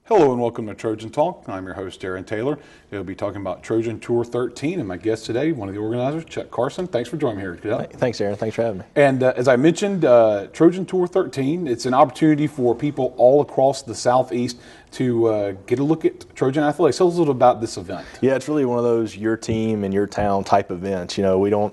Hello and welcome to Trojan Talk. I'm your host, Aaron Taylor. We'll be talking about Trojan Tour 13, and my guest today, one of the organizers, Chuck Carson. Thanks for joining me here today. Thanks, Aaron. Thanks for having me. And as I mentioned, Trojan Tour 13, it's an opportunity for people all across the Southeast to get a look at Trojan athletics. Tell us a little about this event. Yeah, it's really one of those your team and your town type events. You know,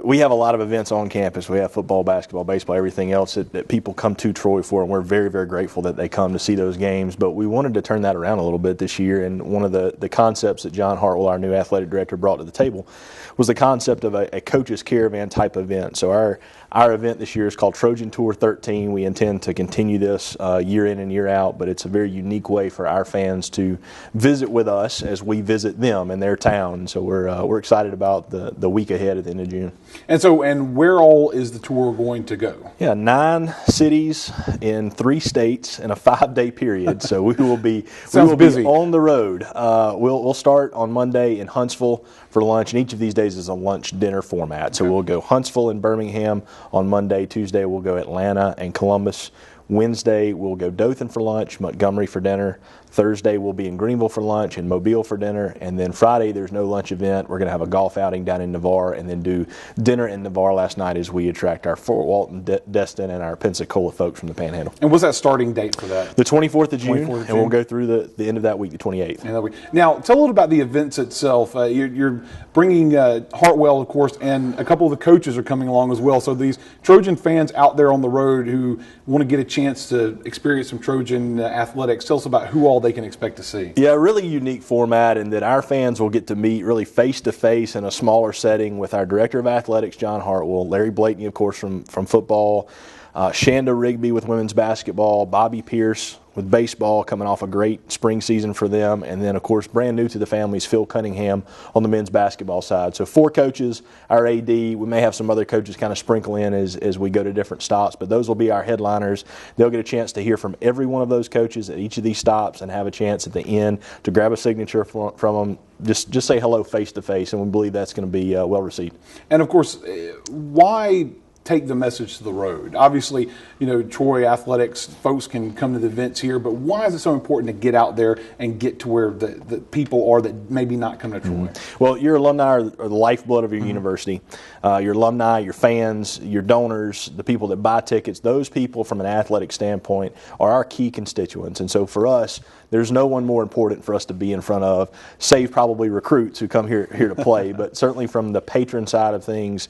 we have a lot of events on campus. We have football, basketball, baseball, everything else that people come to Troy for, and we're very, very grateful that they come to see those games. But we wanted to turn that around a little bit this year, and one of the concepts that John Hartwell, our new athletic director, brought to the table was the concept of a coach's caravan type event. So our event this year is called Trojan Tour 13. We intend to continue this year in and year out, but it's a very unique way for our fans to visit with us as we visit them in their town. So we're excited about the week ahead at the end of June. And where all is the tour going to go? Yeah, 9 cities in 3 states in a 5-day period. So we will be busy. On the road. We'll start on Monday in Huntsville for lunch, and each of these days is a lunch dinner format. So we'll go Huntsville and Birmingham on Monday. Tuesday we'll go Atlanta and Columbus. Wednesday we'll go Dothan for lunch, Montgomery for dinner. Thursday we'll be in Greenville for lunch and Mobile for dinner. And then Friday there's no lunch event. We're going to have a golf outing down in Navarre and then do dinner in Navarre last night as we attract our Fort Walton, Destin, and our Pensacola folks from the Panhandle. And what's that starting date for that? The 24th of June, and we'll go through the end of that week, the 28th. Now, tell a little about the events itself. You're bringing Hartwell, of course, and a couple of the coaches are coming along as well. So these Trojan fans out there on the road who want to get a chance to experience some Trojan athletics, tell us about who all they can expect to see. Yeah, a really unique format in that our fans will get to meet really face-to-face in a smaller setting with our Director of Athletics, John Hartwell, Larry Blakeney, of course, from football, Shanda Rigby with women's basketball, Bobby Pierce with baseball coming off a great spring season for them, and then, of course, brand new to the families, Phil Cunningham on the men's basketball side. So 4 coaches, our AD. We may have some other coaches kind of sprinkle in as we go to different stops, but those will be our headliners. They'll get a chance to hear from every one of those coaches at each of these stops and have a chance at the end to grab a signature from them. Just say hello face-to-face, and we believe that's going to be well received. And, of course, why take the message to the road? Obviously, Troy athletics folks can come to the events here, but why is it so important to get out there and get to where the people are that maybe not come to Troy? Well, your alumni are the lifeblood of your university. Your alumni, your fans, your donors, the people that buy tickets, those people from an athletic standpoint are our key constituents. And so for us, there's no one more important for us to be in front of, save probably recruits who come here to play. But certainly from the patron side of things,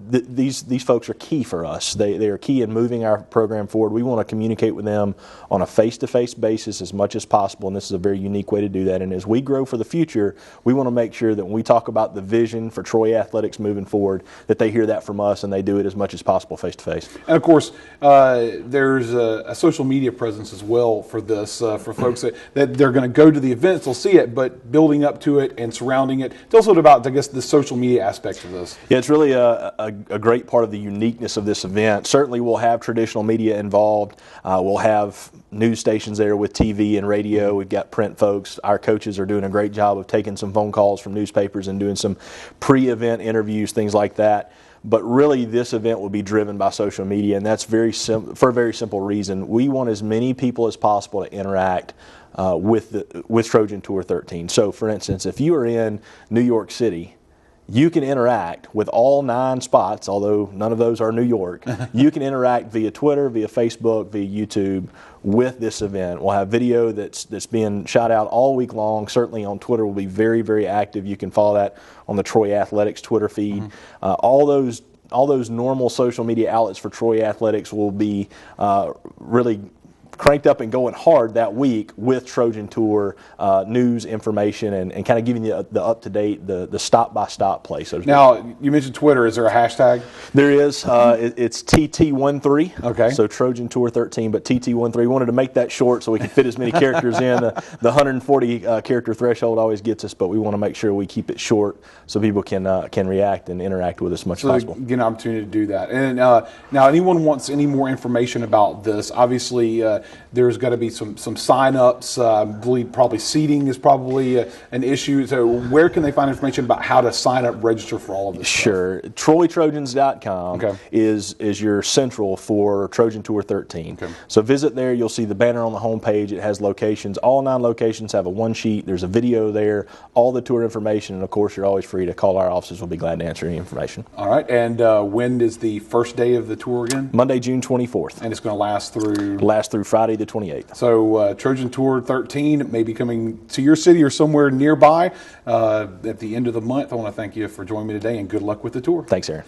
these folks are key for us. They are key in moving our program forward. We want to communicate with them on a face-to-face basis as much as possible, and this is a very unique way to do that. And as we grow for the future, we want to make sure that when we talk about the vision for Troy athletics moving forward, that they hear that from us and they do it as much as possible face-to-face. And, of course, there's a social media presence as well for this, for folks that they're going to go to the events, they'll see it, but building up to it and surrounding it. Tell us a little about, I guess, the social media aspect of this. Yeah, it's really a great part of the uniqueness of this event. Certainly we'll have traditional media involved. We'll have news stations there with TV and radio. We've got print folks. Our coaches are doing a great job of taking some phone calls from newspapers and doing some pre-event interviews, things like that. But really this event will be driven by social media, and that's for a very simple reason. We want as many people as possible to interact with Trojan Tour 13. So for instance, if you are in New York City, you can interact with all 9 spots, although none of those are New York. You can interact via Twitter, via Facebook, via YouTube with this event. We'll have video that's being shot out all week long. Certainly on Twitter we'll be very, very active. You can follow that on the Troy Athletics Twitter feed. All those normal social media outlets for Troy Athletics will be really cranked up and going hard that week with Trojan Tour news, information, and kind of giving you the up-to-date, the stop-by-stop play. So now, you mentioned Twitter. Is there a hashtag? There is. It's TT13. Okay. So Trojan Tour 13, but TT13. We wanted to make that short so we can fit as many characters in. The 140 character threshold always gets us, but we want to make sure we keep it short so people can react and interact with us as much as possible. Get an opportunity to do that. And now, anyone wants any more information about this, obviously, there's got to be some sign-ups. I believe probably seating is probably an issue. So where can they find information about how to sign up, register for all of this Sure. TroyTrojans.com Okay. is your central for Trojan Tour 13. Okay. So visit there. You'll see the banner on the homepage. It has locations. All 9 locations have a one sheet. There's a video there, all the tour information, and of course you're always free to call our offices. We'll be glad to answer any information. All right. And when is the first day of the tour again? Monday, June 24th. And it's going to last through? Last through Friday the 28th. So Trojan Tour 13 may be coming to your city or somewhere nearby at the end of the month. I want to thank you for joining me today, and good luck with the tour. Thanks, Aaron.